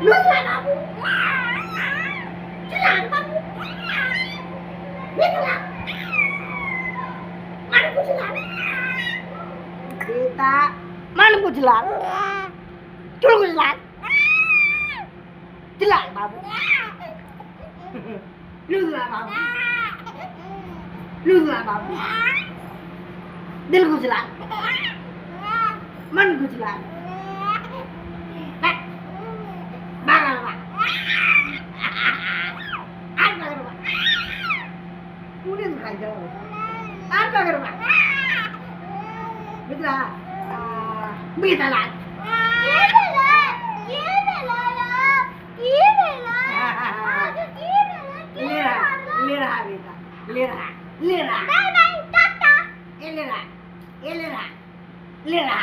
Lusa babu. Jalan babu. Betul. Mana ku jalan? Kita mana ku jalan? Cuma ku jalan. Jalan babu. Lusa babu. Lusa babu. Dil ku jalan. Mana ku jalan? Apa kerja? Betul. Betul. Lera.